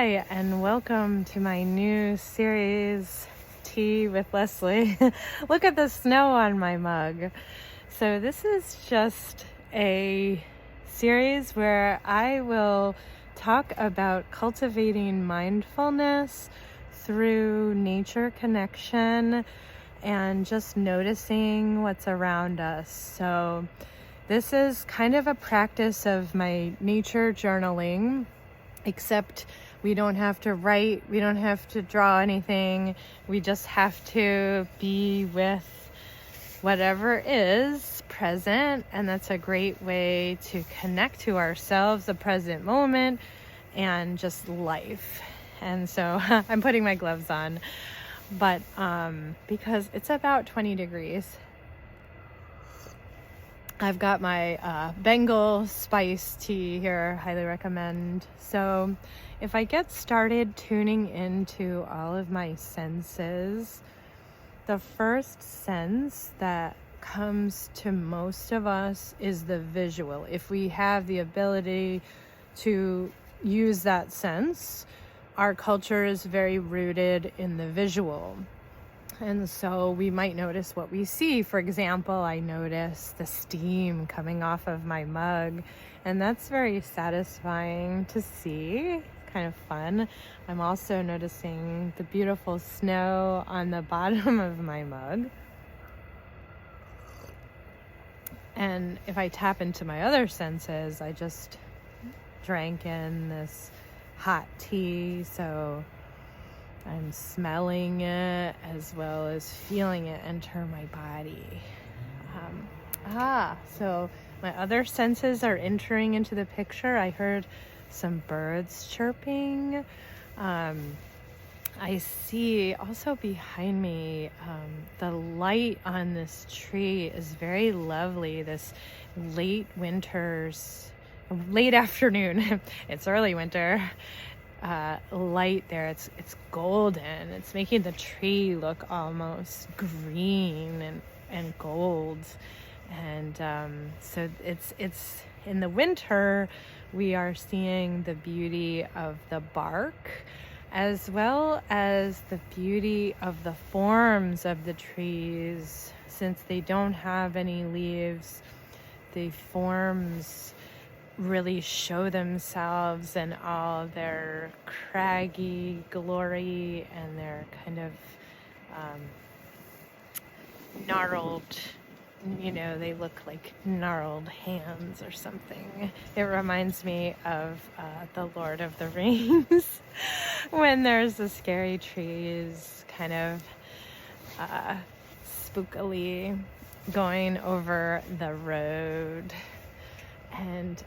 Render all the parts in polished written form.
Hi, and welcome to my new series, Tea with Leslie. Look at the snow on my mug. So this is just a series where I will talk about cultivating mindfulness through nature connection and just noticing what's around us. So this is kind of a practice of my nature journaling, except we don't have to write, we don't have to draw anything. We just have to be with whatever is present, and that's a great way to connect to ourselves, the present moment, and just life. And so I'm putting my gloves on, but because it's about 20 degrees. I've got my Bengal spice tea here, highly recommend. So if I get started tuning into all of my senses, the first sense that comes to most of us is the visual. If we have the ability to use that sense, our culture is very rooted in the visual. And so we might notice what we see. For example, I notice the steam coming off of my mug, and that's very satisfying to see. Kind of fun. I'm also noticing the beautiful snow on the bottom of my mug. And if I tap into my other senses, I just drank in this hot tea, so I'm smelling it as well as feeling it enter my body. So my other senses are entering into the picture. I heard some birds chirping. I see also behind me, the light on this tree is very lovely. This late afternoon, it's early winter, light there. It's golden. It's making the tree look almost green and gold. And so it's in the winter, we are seeing the beauty of the bark as well as the beauty of the forms of the trees. Since they don't have any leaves, the forms really show themselves in all their craggy glory and their kind of gnarled, they look like gnarled hands or something. It reminds me of the Lord of the Rings when there's the scary trees kind of spookily going over the road. And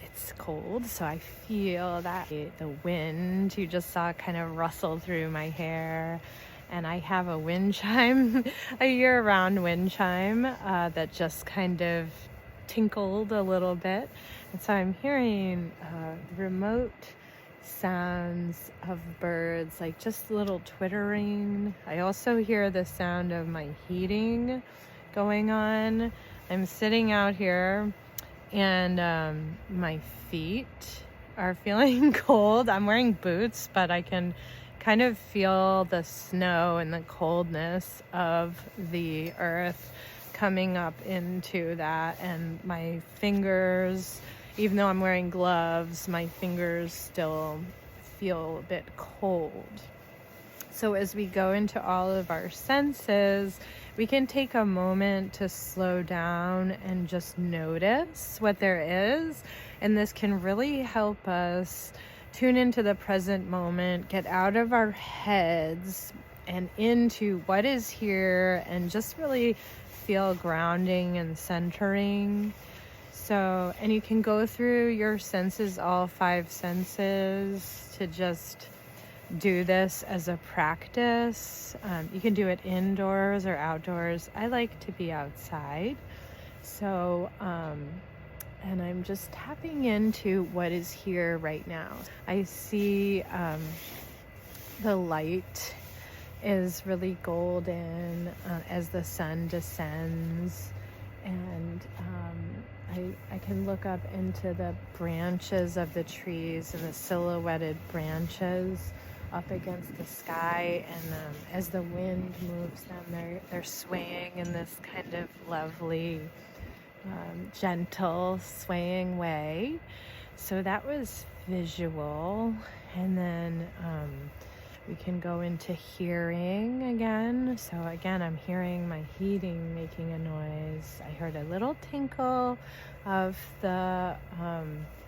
it's cold, so I feel that the wind you just saw kind of rustle through my hair. And I have a wind chime, a year-round wind chime that just kind of tinkled a little bit. And so I'm hearing remote sounds of birds, like just little twittering. I also hear the sound of my heating going on. I'm sitting out here, and my feet are feeling cold. I'm wearing boots, but I can kind of feel the snow and the coldness of the earth coming up into that. And my fingers, even though I'm wearing gloves, my fingers still feel a bit cold. So as we go into all of our senses, we can take a moment to slow down and just notice what there is. And this can really help us tune into the present moment, get out of our heads and into what is here, and just really feel grounding and centering. So, and you can go through your senses, all 5 senses, to just do this as a practice. You can do it indoors or outdoors. I like to be outside. So, and I'm just tapping into what is here right now. I see the light is really golden as the sun descends, and I can look up into the branches of the trees and the silhouetted branches up against the sky, and as the wind moves them, they're swaying in this kind of lovely, gentle swaying way. So that was visual. And then we can go into hearing again. So again, I'm hearing my heating making a noise. I heard a little tinkle of the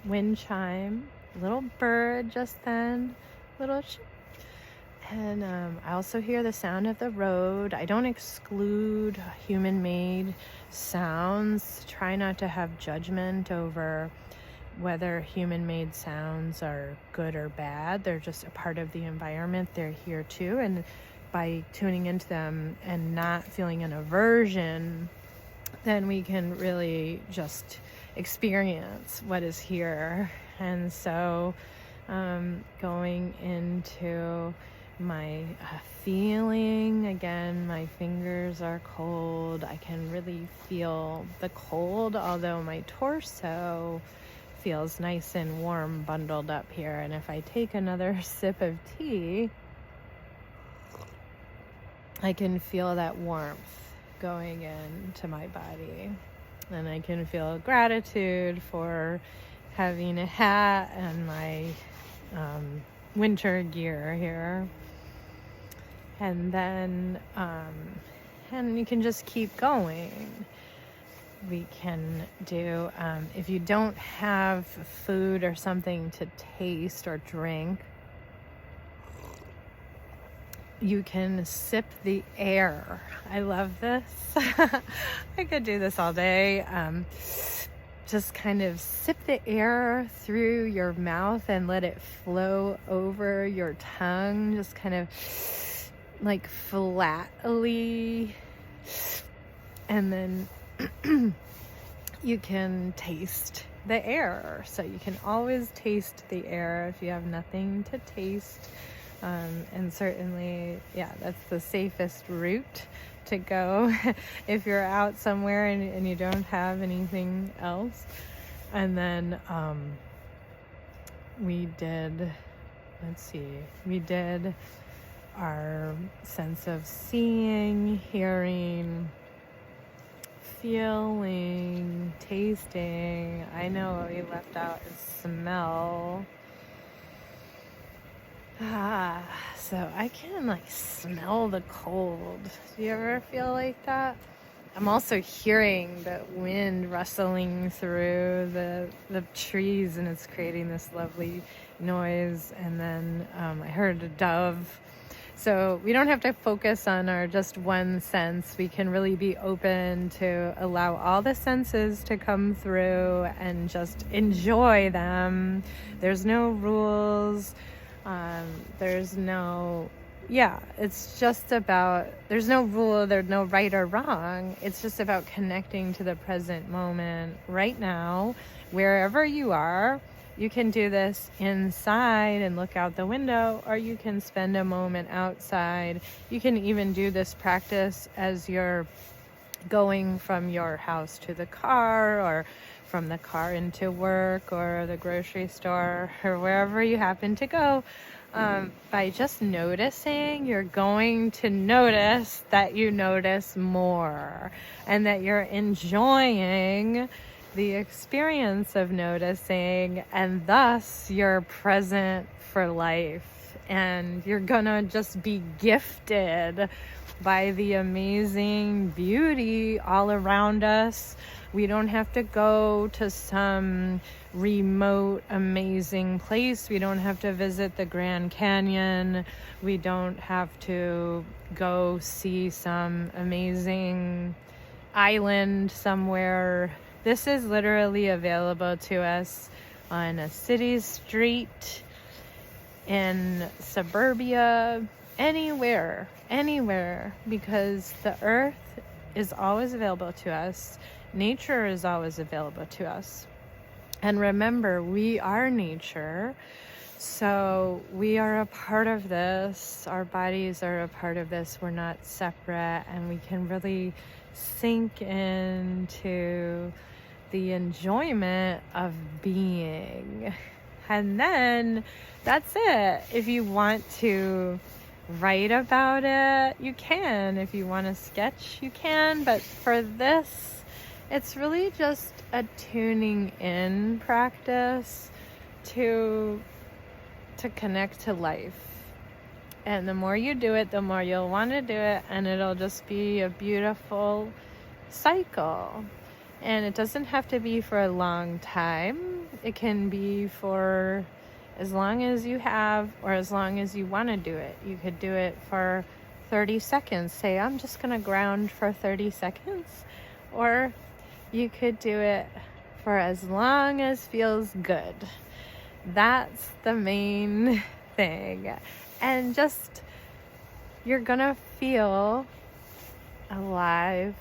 wind chime, little bird just then, little and I also hear the sound of the road. I don't exclude human-made sounds. Try not to have judgment over whether human-made sounds are good or bad. They're just a part of the environment. They're here too. And by tuning into them and not feeling an aversion, then we can really just experience what is here. And so going into my feeling, again, my fingers are cold. I can really feel the cold, although my torso feels nice and warm, bundled up here. And if I take another sip of tea, I can feel that warmth going into my body. And I can feel gratitude for having a hat and my winter gear here. And then, and you can just keep going. We can do, if you don't have food or something to taste or drink, you can sip the air. I love this. I could do this all day. Just kind of sip the air through your mouth and let it flow over your tongue, just kind of like flatly. And then you can taste the air. So you can always taste the air if you have nothing to taste. And certainly, yeah, that's the safest route to go if you're out somewhere and you don't have anything else. And then we did our sense of seeing, hearing, feeling, tasting. I know what we left out is smell. So I can like smell the cold. Do you ever feel like that? I'm also hearing the wind rustling through the trees, and it's creating this lovely noise. And then I heard a dove. So we don't have to focus on our just one sense. We can really be open to allow all the senses to come through and just enjoy them. There's no rules. It's just about, there's no rule, there's no right or wrong. It's just about connecting to the present moment right now, wherever you are. You can do this inside and look out the window, or you can spend a moment outside. You can even do this practice as you're going from your house to the car, or from the car into work, or the grocery store, or wherever you happen to go. By just noticing, you're going to notice that you notice more, and that you're enjoying the experience of noticing, and thus you're present for life, and you're gonna just be gifted by the amazing beauty all around us. We don't have to go to some remote, amazing place. We don't have to visit the Grand Canyon. We don't have to go see some amazing island somewhere. This is literally available to us on a city street, in suburbia, anywhere, because the earth is always available to us. Nature is always available to us. And remember, we are nature. So we are a part of this. Our bodies are a part of this. We're not separate, and we can really sink into the enjoyment of being. And then that's it. If you want to write about it, you can. If you want to sketch, you can. But for this, it's really just a tuning in practice to connect to life. And the more you do it, the more you'll want to do it, and it'll just be a beautiful cycle. And it doesn't have to be for a long time. It can be for as long as you have, or as long as you want to do it. You could do it for 30 seconds. Say, I'm just going to ground for 30 seconds. Or you could do it for as long as feels good. That's the main thing. And just, you're gonna feel alive.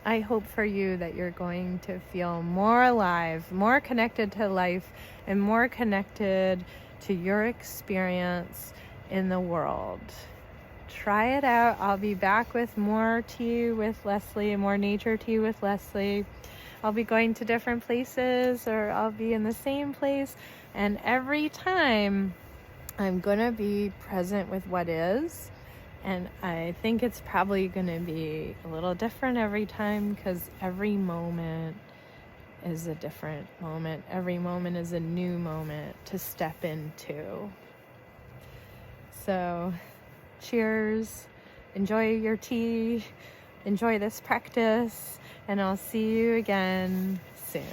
I hope for you that you're going to feel more alive, more connected to life, and more connected to your experience in the world. Try it out. I'll be back with more tea with Leslie, more nature tea with Leslie. I'll be going to different places, or I'll be in the same place. And every time I'm going to be present with what is. And I think it's probably going to be a little different every time, because every moment is a different moment. Every moment is a new moment to step into. So, cheers. Enjoy your tea. Enjoy this practice. And I'll see you again soon.